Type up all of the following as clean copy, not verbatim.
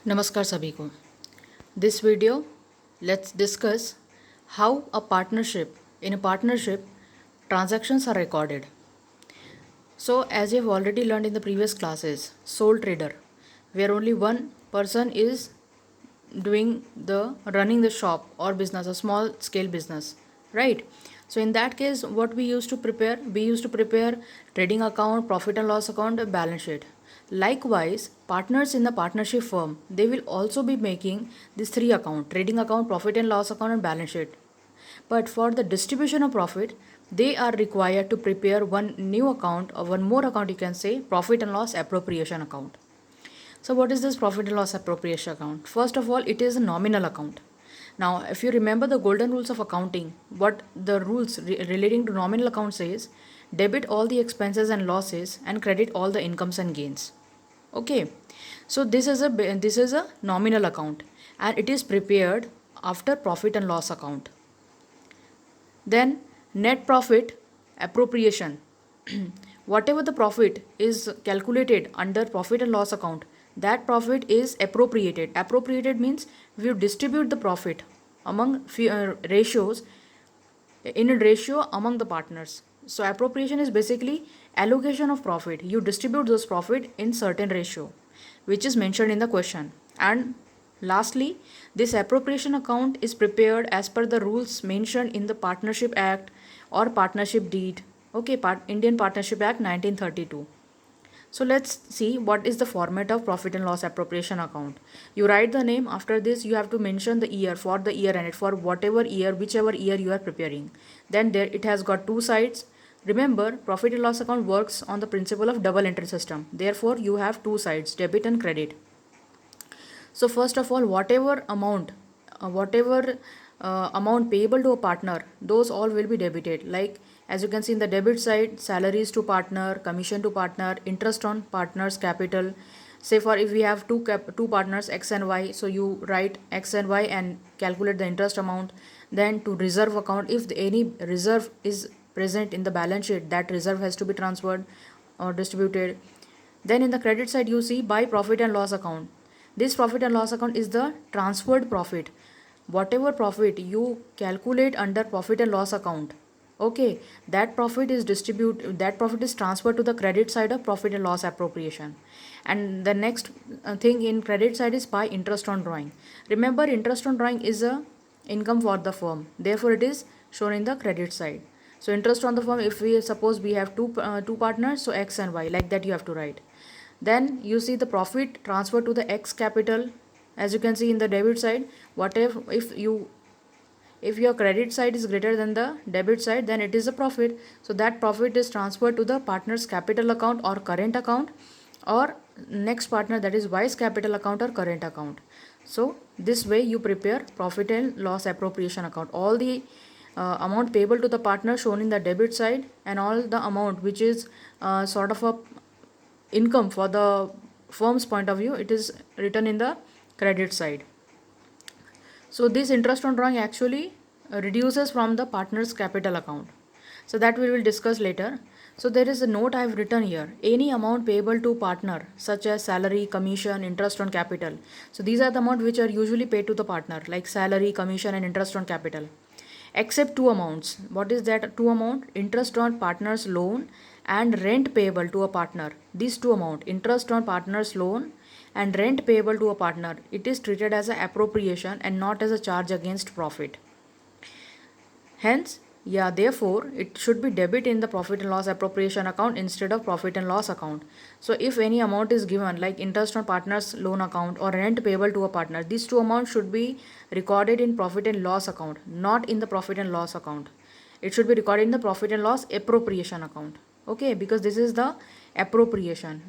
नमस्कार सभी को. This video, let's discuss how in a partnership transactions are recorded. So as you've already learned in the previous classes, sole trader, where only one person is doing the running the shop or business, a small scale business, right? So in that case, what we used to prepare trading account, profit and loss account, a balance sheet. Likewise, partners in the partnership firm, they will also be making these three account: trading account, profit and loss account, and balance sheet. But for the distribution of profit, they are required to prepare one new account, or one more account, you can say, profit and loss appropriation account. So, what is this profit and loss appropriation account? First of all, it is a nominal account. Now, if you remember the golden rules of accounting, what the rules relating to nominal account says: debit all the expenses and losses and credit all the incomes and gains. Okay, so this is a nominal account, and it is prepared after profit and loss account. Then net profit appropriation. Whatever the profit is calculated under profit and loss account, that profit is appropriated. Appropriated means we distribute the profit among ratios, in a ratio among the partners. So appropriation is basically allocation of profit. You distribute those profit in certain ratio, which is mentioned in the question. And lastly, this appropriation account is prepared as per the rules mentioned in the Partnership Act or Partnership Deed. Okay, Indian Partnership Act 1932. So let's see what is the format of profit and loss appropriation account. You write the name. After this, you have to mention the year for the year and for whatever year, whichever year you are preparing. Then there it has got two sides. Remember, profit and loss account works on the principle of double entry system. Therefore, you have two sides, debit and credit. So first of all, whatever amount payable to a partner, those all will be debited. Like as you can see in the debit side, salaries to partner, commission to partner, interest on partner's capital. Say for if we have two partners X and Y, so you write X and Y and calculate the interest amount. Then to reserve account, if any reserve is present in the balance sheet, that reserve has to be transferred or distributed. Then in the credit side, you see by profit and loss account. This profit and loss account is the transferred profit. Whatever profit you calculate under profit and loss account, okay, that profit is transferred to the credit side of profit and loss appropriation. And the next thing in credit side is by interest on drawing. Remember, interest on drawing is a income for the firm. Therefore, it is shown in the credit side. So interest on the firm, if we suppose we have two partners, so X and Y, like that you have to write. Then you see the profit transferred to the X capital. As you can see in the debit side, what if your credit side is greater than the debit side, then it is a profit. So that profit is transferred to the partner's capital account or current account, or next partner, that is Y's capital account or current account. So this way you prepare profit and loss appropriation account. All the amount payable to the partner shown in the debit side, and all the amount which is sort of a income for the firm's point of view, it is written in the credit side. So this interest on drawing actually reduces from the partner's capital account. So that we will discuss later. So there is a note I have written here: any amount payable to partner, such as salary, commission, interest on capital. So these are the amount which are usually paid to the partner, like salary, commission and interest on capital. Except two amounts. What is that two amount? Interest on partner's loan and rent payable to a partner. These two amount, interest on partner's loan and rent payable to a partner, it is treated as an appropriation and not as a charge against profit. Hence, therefore, it should be debit in the profit and loss appropriation account instead of profit and loss account. So if any amount is given, like interest on partner's loan account or rent payable to a partner, these two amounts should be recorded in profit and loss account, not in the profit and loss account. It should be recorded in the profit and loss appropriation account. Okay, because this is the appropriation.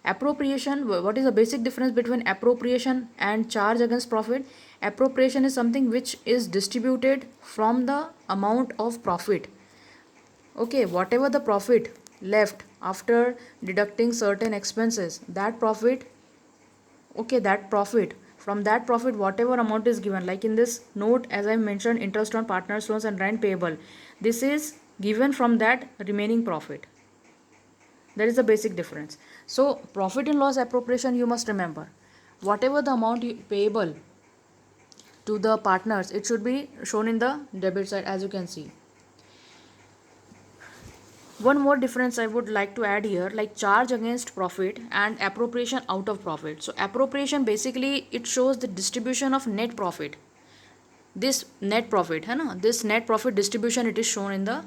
Appropriation, what is the basic difference between appropriation and charge against profit? Appropriation is something which is distributed from the amount of profit. Okay, whatever the profit left after deducting certain expenses, that profit, from that profit, whatever amount is given, like in this note, as I mentioned, interest on partners loans and rent payable, this is given from that remaining profit. That is the basic difference. So profit and loss appropriation, you must remember, whatever the amount payable to the partners, it should be shown in the debit side, as you can see. One more difference I would like to add here, like charge against profit and appropriation out of profit. So appropriation, basically it shows the distribution of net profit. This net profit है ना, this net profit distribution, it is shown in the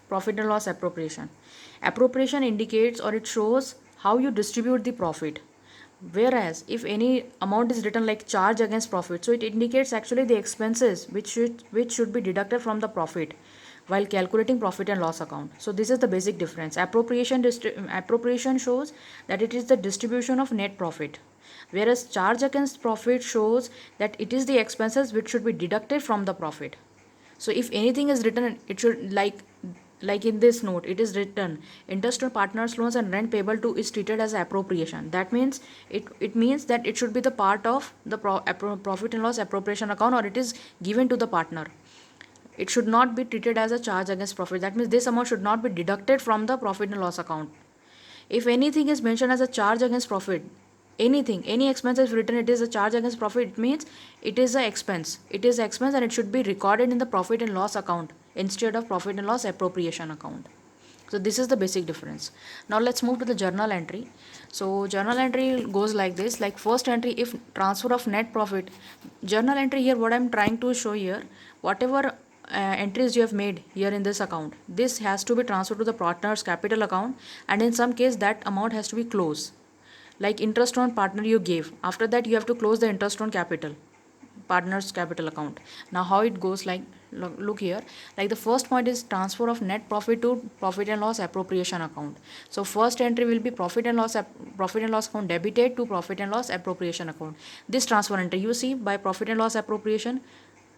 profit and loss appropriation. Appropriation indicates or it shows how you distribute the profit, whereas if any amount is written like charge against profit, so it indicates actually the expenses which should be deducted from the profit while calculating profit and loss account. So this is the basic difference. Appropriation shows that it is the distribution of net profit, whereas charge against profit shows that it is the expenses which should be deducted from the profit. So if anything is written, it should like in this note it is written interest on partners loans and rent payable to is treated as appropriation. That means it means that it should be the part of the profit and loss appropriation account, or it is given to the partner. It should not be treated as a charge against profit. That means this amount should not be deducted from the profit and loss account. If anything is mentioned as a charge against profit, any expense is written, it is a charge against profit, it means it is a expense. It is expense and it should be recorded in the profit and loss account instead of profit and loss appropriation account. So this is the basic difference. Now let's move to the journal entry. So journal entry goes like this, like first entry, if transfer of net profit. Journal entry here, what I'm trying to show here, whatever entries you have made here in this account, this has to be transferred to the partner's capital account, and in some case that amount has to be closed. Like interest on partner you gave, after that you have to close the interest on partner's capital account. Now how it goes, like look here, like the first point is transfer of net profit to profit and loss appropriation account. So first entry will be profit and loss account debited to profit and loss appropriation account. This transfer entry you see by profit and loss appropriation,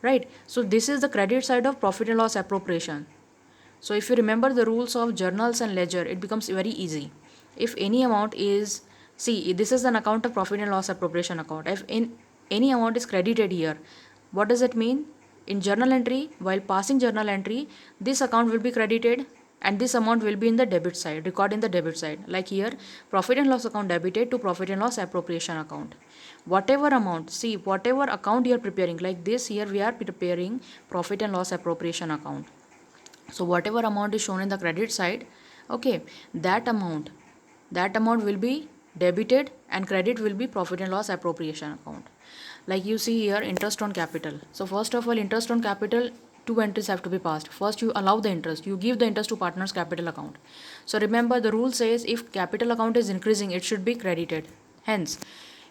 right? So this is the credit side of profit and loss appropriation. So if you remember the rules of journals and ledger, it becomes very easy. If any amount is, see, this is an account of profit and loss appropriation account. If any amount is credited here, what does it mean? In journal entry, while passing journal entry, this account will be credited and this amount will be in the debit side, record in the debit side. Like here, profit and loss account debited to profit and loss appropriation account. Whatever amount, see, whatever account you are preparing, like this here we are preparing profit and loss appropriation account. So whatever amount is shown in the credit side, okay, that amount will be debited and credit will be profit and loss appropriation account. Like you see here, interest on capital. So first of all, interest on capital, two entries have to be passed. First you allow the interest, you give the interest to partner's capital account. So remember the rule says if capital account is increasing, it should be credited. Hence,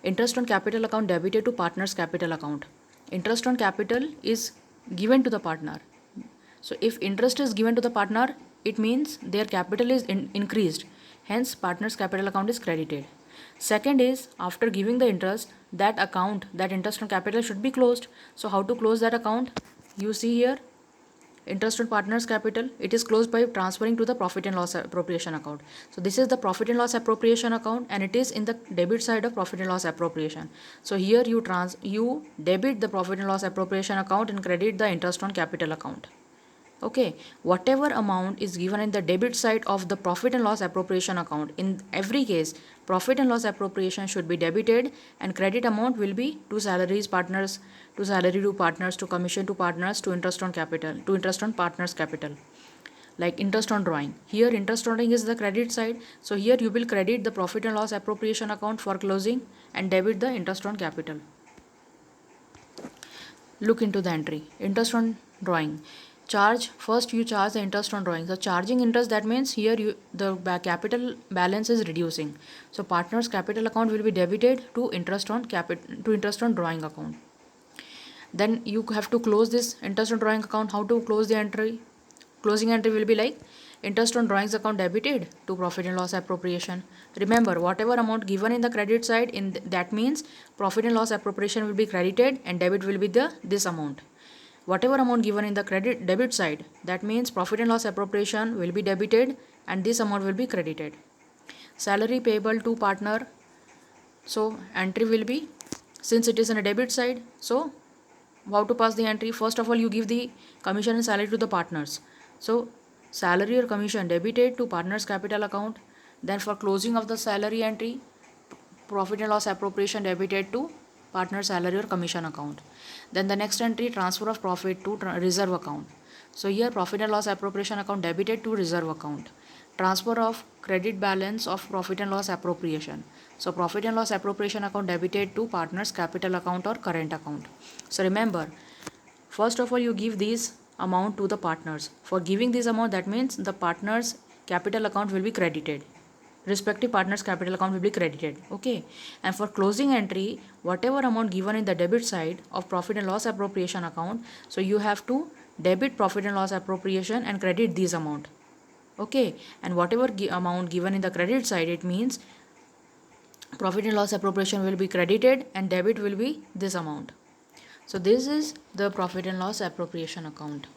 interest on capital account debited to partner's capital account. Interest on capital is given to the partner. So if interest is given to the partner, it means their capital is increased. Hence, partner's capital account is credited. Second is, after giving the interest, that account, that interest on capital should be closed. So how to close that account? You see here, interest on partner's capital, it is closed by transferring to the profit and loss appropriation account. So this is the profit and loss appropriation account and it is in the debit side of profit and loss appropriation. So here you debit the profit and loss appropriation account and credit the interest on capital account. Okay, whatever amount is given in the debit side of the profit and loss appropriation account, in every case profit and loss appropriation should be debited and credit amount will be to salaries partners, to salary to partners, to commission to partners, to interest on capital, to interest on partners capital. Like interest on drawing, here interest on drawing is the credit side, so here you will credit the profit and loss appropriation account for closing and debit the interest on capital. Look into the entry, interest on drawing. Charge, first you charge the interest on drawing. So charging interest, that means here the capital balance is reducing. So partner's capital account will be debited to interest on drawing account. Then you have to close this interest on drawing account. How to close the entry? Closing entry will be like interest on drawings account debited to profit and loss appropriation. Remember, whatever amount given in the credit side, that means profit and loss appropriation will be credited and debit will be this amount. Whatever amount given in the debit side, that means profit and loss appropriation will be debited and this amount will be credited. Salary payable to partner, so entry will be, since it is in a debit side, so how to pass the entry? First of all, you give the commission and salary to the partners. So salary or commission debited to partner's capital account. Then for closing of the salary entry, profit and loss appropriation debited to partner salary or commission account. Then the next entry, transfer of profit to reserve account. So here profit and loss appropriation account debited to reserve account. Transfer of credit balance of profit and loss appropriation. So profit and loss appropriation account debited to partner's capital account or current account. So remember, first of all you give these amount to the partners. For giving this amount, that means the partner's capital account will be credited. Respective partner's capital account will be credited. Okay. And for closing entry, whatever amount given in the debit side of profit and loss appropriation account, so you have to debit profit and loss appropriation and credit this amount. Okay. And whatever amount given in the credit side, it means profit and loss appropriation will be credited and debit will be this amount. So this is the profit and loss appropriation account.